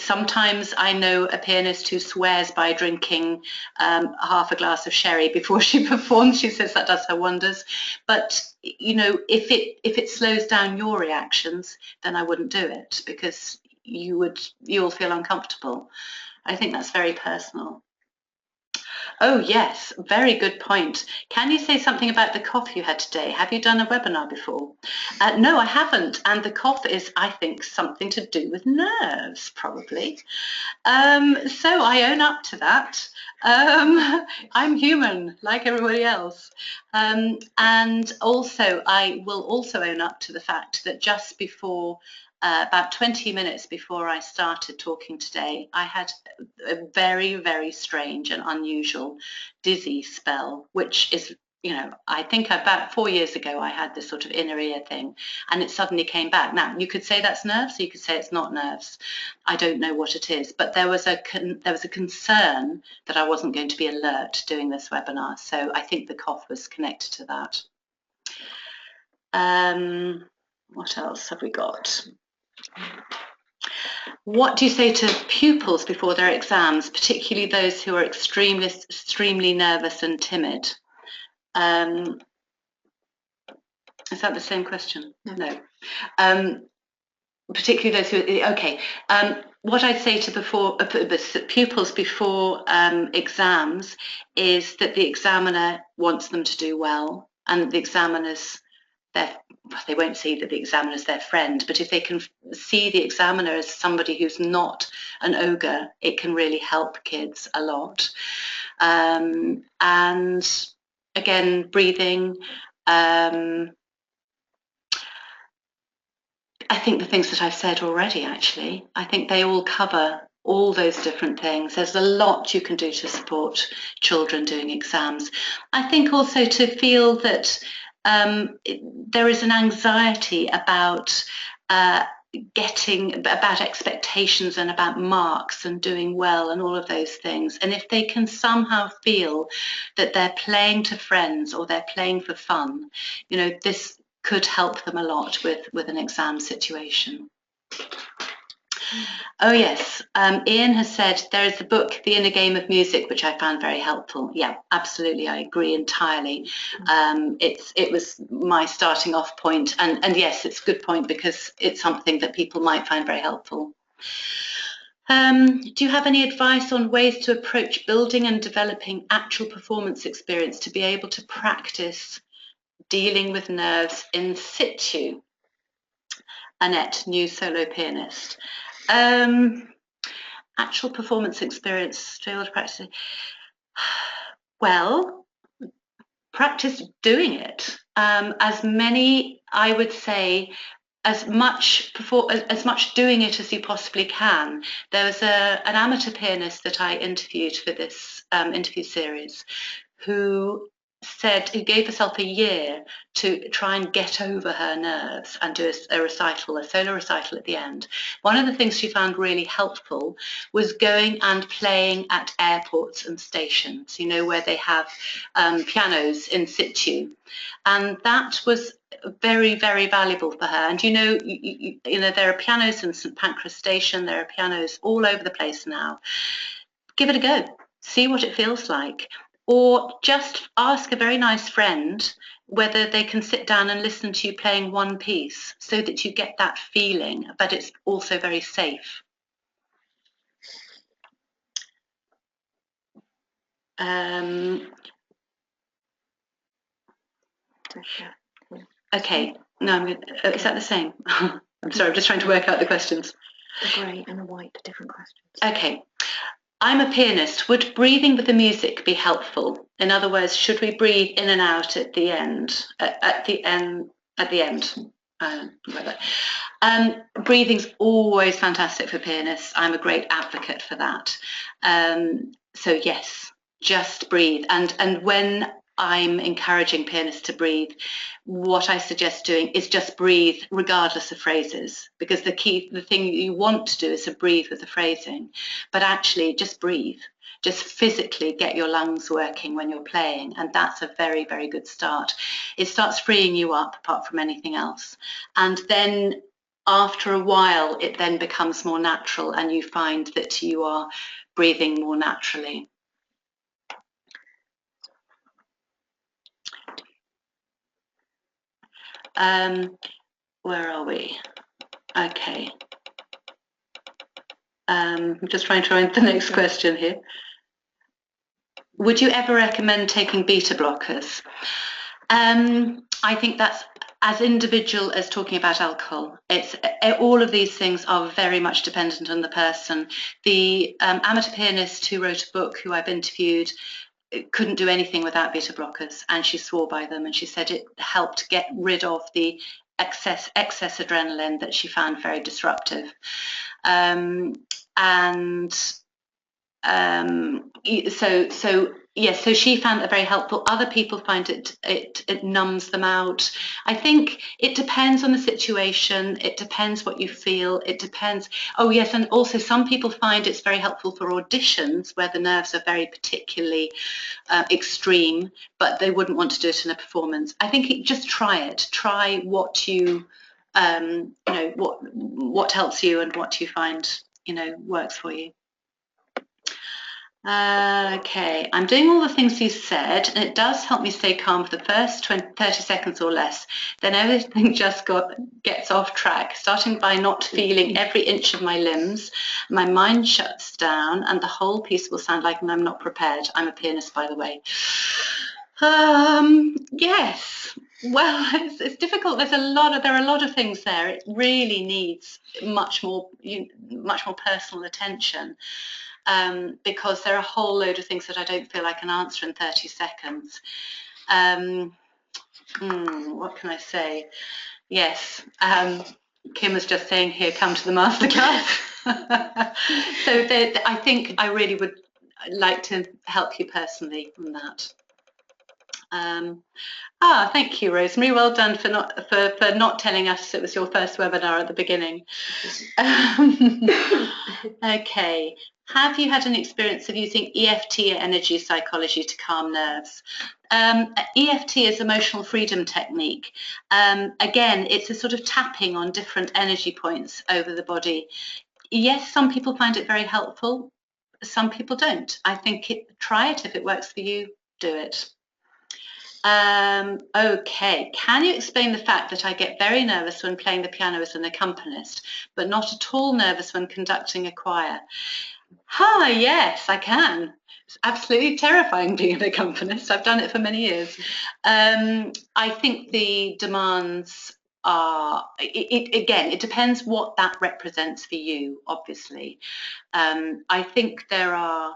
Sometimes I know a pianist who swears by drinking half a glass of sherry before she performs. She says that does her wonders. But you know, if it slows down your reactions, then I wouldn't do it, because you'll feel uncomfortable. I think that's very personal. Oh yes, very good point. Can you say something about the cough you had today? Have you done a webinar before? No, I haven't. And the cough is, I think, something to do with nerves, probably. So I own up to that. I'm human, like everybody else. And also, I will also own up to the fact that just before, about 20 minutes before I started talking today, I had a very, very strange and unusual dizzy spell, which is, you know, I think about 4 years ago I had this sort of inner ear thing, and it suddenly came back. Now, you could say that's nerves, or you could say it's not nerves. I don't know what it is, but there was a concern that I wasn't going to be alert doing this webinar, so I think the cough was connected to that. What else have we got? What do you say to pupils before their exams, particularly those who are extremely nervous and timid? Is that the same question? No. Particularly those who, okay. What I'd say to pupils before exams is that the examiner wants them to do well, and the examiner's they won't see that the examiner is their friend, but if they can see the examiner as somebody who's not an ogre, it can really help kids a lot. And again, breathing. I think the things that I've said already, actually, I think they all cover all those different things. There's a lot you can do to support children doing exams. I think also to feel that there is an anxiety about about expectations and about marks and doing well and all of those things. And if they can somehow feel that they're playing to friends or they're playing for fun, you know, this could help them a lot with an exam situation. Oh yes, Ian has said there is a book, The Inner Game of Music, which I found very helpful. Yeah, absolutely, I agree entirely. It was my starting off point, and yes, it's a good point because it's something that people might find very helpful. Do you have any advice on ways to approach building and developing actual performance experience to be able to practice dealing with nerves in situ? Annette, new solo pianist. Actual performance experience, field practice. Well, practice doing it. As many, I would say, as much doing it as you possibly can. There was an amateur pianist that I interviewed for this interview series who gave herself a year to try and get over her nerves and do a solo recital at the end. One of the things she found really helpful was going and playing at airports and stations, you know, where they have pianos in situ. And that was very, very valuable for her. And you know, there are pianos in St Pancras Station, there are pianos all over the place now. Give it a go, see what it feels like. Or just ask a very nice friend whether they can sit down and listen to you playing one piece so that you get that feeling, but it's also very safe. Okay, no, is that the same? I'm sorry, I'm just trying to work out the questions. The grey and the white, different questions. Okay. I'm a pianist. Would breathing with the music be helpful? In other words, should we breathe in and out at the end? At the end. Breathing's always fantastic for pianists. I'm a great advocate for that. So yes, just breathe. And when I'm encouraging pianists to breathe, what I suggest doing is just breathe regardless of phrases, because the thing you want to do is to breathe with the phrasing, but actually just breathe. just physically get your lungs working when you're playing, and that's a very, very good start. It starts freeing you up apart from anything else. And then after a while, it then becomes more natural and you find that you are breathing more naturally. Where are we? Okay. I'm just trying to find the next question here. Would you ever recommend taking beta blockers? I think that's as individual as talking about alcohol. It's all of these things are very much dependent on the person. The amateur pianist who wrote a book, who I've interviewed, couldn't do anything without beta blockers, and she swore by them, and she said it helped get rid of the excess adrenaline that she found very disruptive. So she found that very helpful. Other people find it numbs them out. I think it depends on the situation. It depends what you feel. It depends. Oh yes, and also some people find it's very helpful for auditions where the nerves are very particularly extreme, but they wouldn't want to do it in a performance. I think just try it. Try what you know, what helps you and what you find works for you. Okay, I'm doing all the things you said, and it does help me stay calm for the first 30 seconds or less. Then everything just gets off track, starting by not feeling every inch of my limbs. My mind shuts down, and the whole piece will sound like I'm not prepared. I'm a pianist, by the way. Yes. Well, it's difficult. There are a lot of things there. It really needs much more personal attention. Because there are a whole load of things that I don't feel I can answer in 30 seconds. What can I say? Yes, Kim was just saying here, come to the masterclass. So I think I really would like to help you personally on that. Thank you, Rosemary. Well done for not telling us it was your first webinar at the beginning. Okay. Have you had an experience of using EFT energy psychology to calm nerves? EFT is emotional freedom technique. Again, it's a sort of tapping on different energy points over the body. Yes, some people find it very helpful. Some people don't. I think try it. If it works for you, do it. Okay, can you explain the fact that I get very nervous when playing the piano as an accompanist, but not at all nervous when conducting a choir? Yes, I can. It's absolutely terrifying being an accompanist. I've done it for many years. I think the demands are, again, it depends what that represents for you, obviously. I think there are,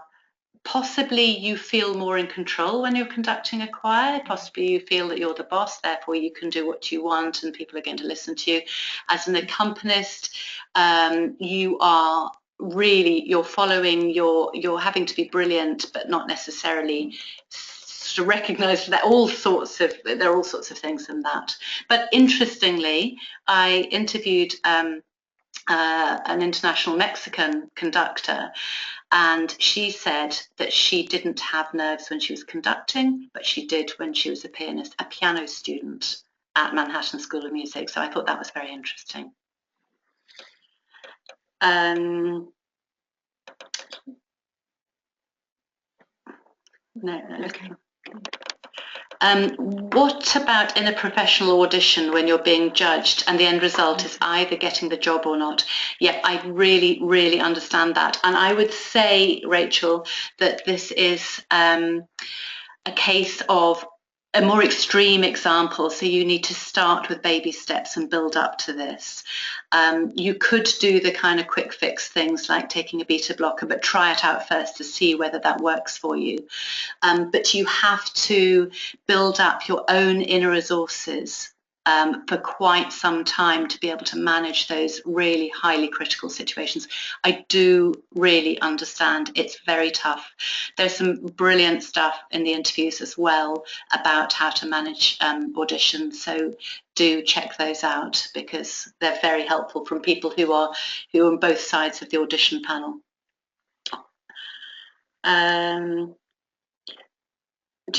possibly you feel more in control when you're conducting a choir. Possibly you feel that you're the boss, therefore you can do what you want and people are going to listen to you. As an accompanist, you are really, you're following, you're having to be brilliant, but not necessarily to recognize that there are all sorts of things in that. But interestingly, I interviewed an international Mexican conductor, and she said that she didn't have nerves when she was conducting, but she did when she was a piano student at Manhattan School of Music. So I thought that was very interesting. No. Okay. What about in a professional audition when you're being judged and the end result is either getting the job or not? Yeah, I really, really understand that. And I would say, Rachel, that this is a case of a more extreme example. So you need to start with baby steps and build up to this. You could do the kind of quick fix things like taking a beta blocker, but try it out first to see whether that works for you. But you have to build up your own inner resources for quite some time to be able to manage those really highly critical situations. I do really understand it's very tough. There's some brilliant stuff in the interviews as well about how to manage auditions, so do check those out because they're very helpful from people who are on both sides of the audition panel. Do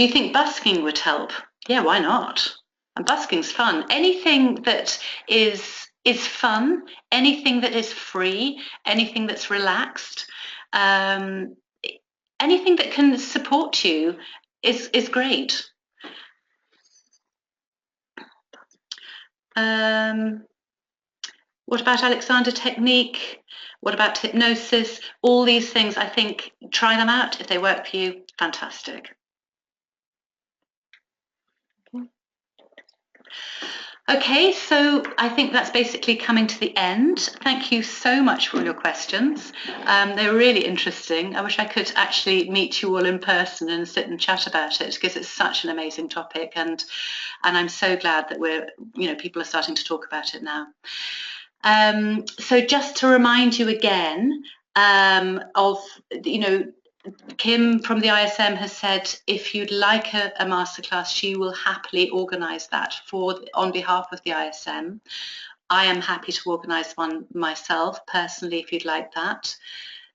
you think busking would help? Yeah, why not? And busking's fun. Anything that is fun, anything that is free, anything that's relaxed, um, anything that can support you is great. What about Alexander technique? What about hypnosis? All these things, I think, try them out. If they work for you, fantastic. Okay, so I think that's basically coming to the end. Thank you so much for all your questions. They were really interesting. I wish I could actually meet you all in person and sit and chat about it, because it's such an amazing topic, and I'm so glad that people are starting to talk about it now. So just to remind you again of, Kim from the ISM has said if you'd like a masterclass, she will happily organise that on behalf of the ISM. I am happy to organise one myself personally if you'd like that.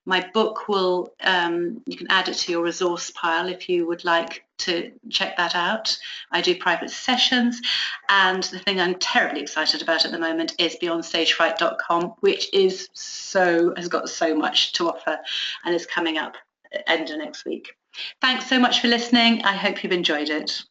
My book will, you can add it to your resource pile if you would like to check that out. I do private sessions, and the thing I'm terribly excited about at the moment is beyondstagefright.com, which has got so much to offer and is coming up end of next week. Thanks so much for listening. I hope you've enjoyed it.